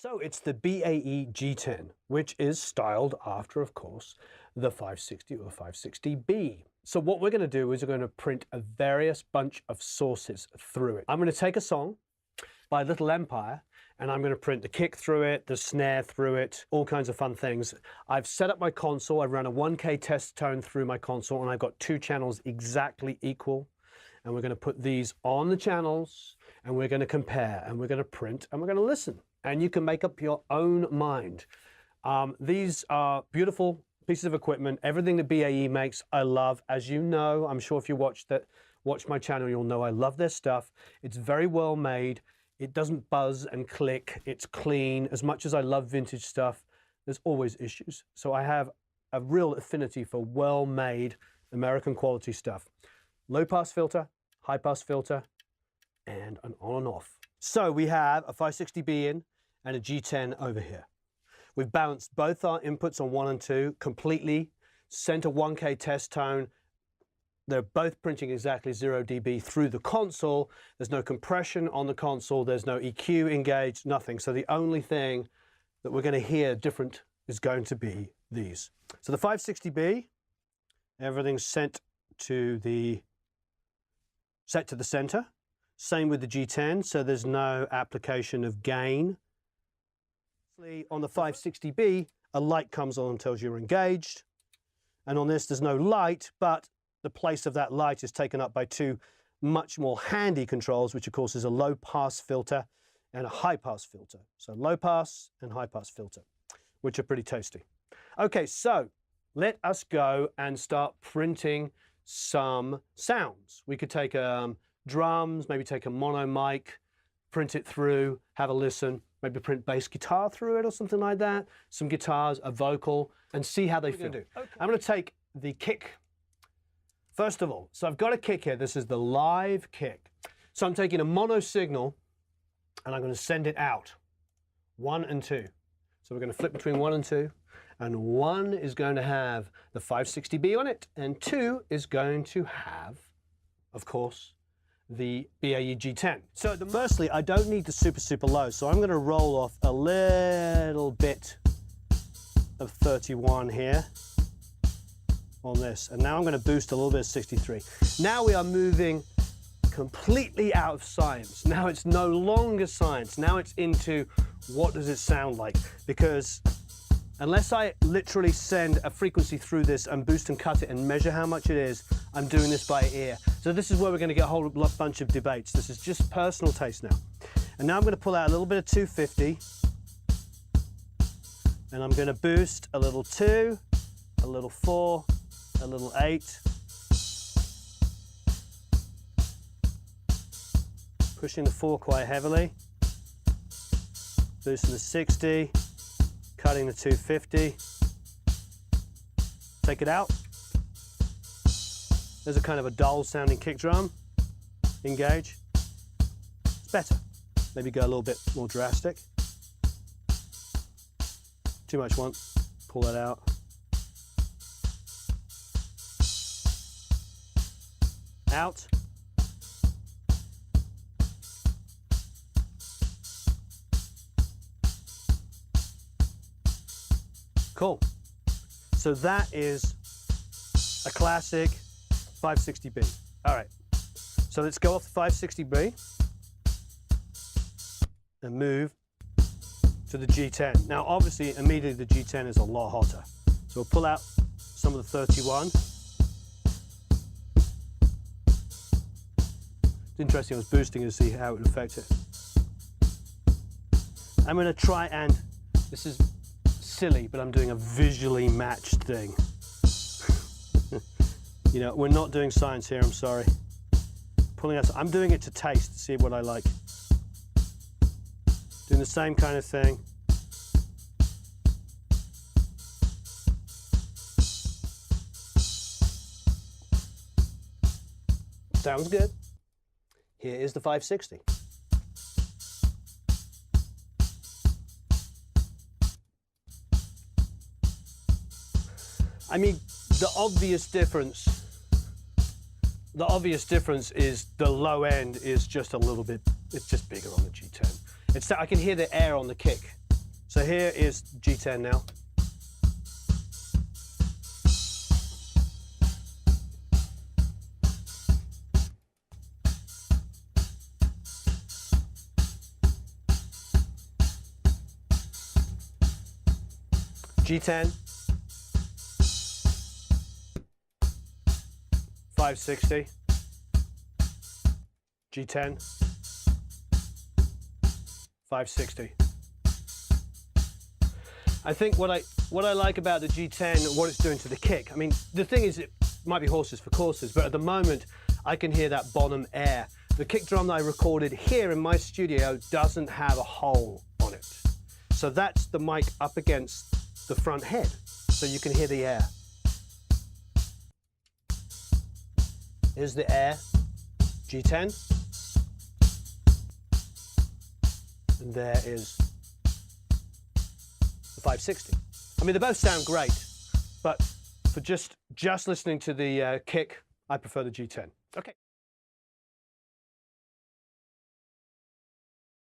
So it's the BAE G10, which is styled after, of course, the 560 or 560B. So what we're going to do is we're going to print a various bunch of sources through it. I'm going to take a song by Little Empire, and I'm going to print the kick through it, the snare through it, all kinds of fun things. I've set up my console. I've run a 1K test tone through my console, and I've got two channels exactly equal. And we're going to put these on the channels, and we're going to compare, and we're going to print, and we're going to listen. And you can make up your own mind. These are beautiful pieces of equipment. Everything that BAE makes, I love. As you know, I'm sure if you watch my channel, you'll know I love their stuff. It's very well made. It doesn't buzz and click. It's clean. As much as I love vintage stuff, there's always issues. So I have a real affinity for well-made American quality stuff. Low pass filter, high pass filter, and an on and off. So we have a 560B in and a G10 over here. We've balanced both our inputs on 1 and 2 completely, sent a 1K test tone. They're both printing exactly 0 dB through the console. There's no compression on the console. There's no EQ engaged, nothing. So the only thing that we're going to hear different is going to be these. So the 560B, everything's set to the center. Same with the G10, so there's no application of gain. On the 560B, a light comes on and tells you you're engaged. And on this, there's no light, but the place of that light is taken up by two much more handy controls, which of course is a low pass filter and a high pass filter. So low pass and high pass filter, which are pretty tasty. Okay, so let us go and start printing some sounds. We could take drums, maybe take a mono mic, print it through, have a listen, maybe print bass guitar through it or something like that, some guitars, a vocal, and see how they feel. Okay. I'm going to take the kick first of all. So I've got a kick here. This is the live kick. So I'm taking a mono signal and I'm going to send it out, 1 and 2. So we're going to flip between 1 and 2, and 1 is going to have the 560B on it, and 2 is going to have, of course, the BAE G10. So firstly, I don't need the super low, so I'm going to roll off a little bit of 31 here on this, and now I'm going to boost a little bit of 63. Now we are moving completely out of science. Now it's no longer science. Now it's into what does it sound like, because unless I literally send a frequency through this and boost and cut it and measure how much it is, I'm doing this by ear. So this is where we're going to get a whole bunch of debates. This is just personal taste now. And now I'm going to pull out a little bit of 250. And I'm going to boost a little 2, a little 4, a little 8. Pushing the 4 quite heavily. Boosting the 60. Cutting the 250. Take it out. There's a kind of a dull sounding kick drum. Engage. It's better. Maybe go a little bit more drastic. Too much once. Pull that out. Out. Cool. So that is a classic 560B. All right. So let's go off the 560B and move to the G10. Now, obviously, immediately the G10 is a lot hotter. So we'll pull out some of the 31. It's interesting, I was boosting it to see how it would affect it. I'm going to try and, this is silly, but I'm doing a visually matched thing. You know, we're not doing science here, I'm sorry. Pulling out, I'm doing it to taste, to see what I like. Doing the same kind of thing. Sounds good. Here is the 560. I mean, the obvious difference is the low end is just a little bit, it's just bigger on the G10. I can hear the air on the kick. So here is G10 now. G10, 560, G10, 560. I think what I like about the G10 and what it's doing to the kick, I mean, the thing is it might be horses for courses, but at the moment I can hear that bottom air. The kick drum that I recorded here in my studio doesn't have a hole on it. So that's the mic up against the front head, so you can hear the air. Here's the air, G10, and there is the 560. I mean, they both sound great, but for just listening to the kick, I prefer the G10. Okay.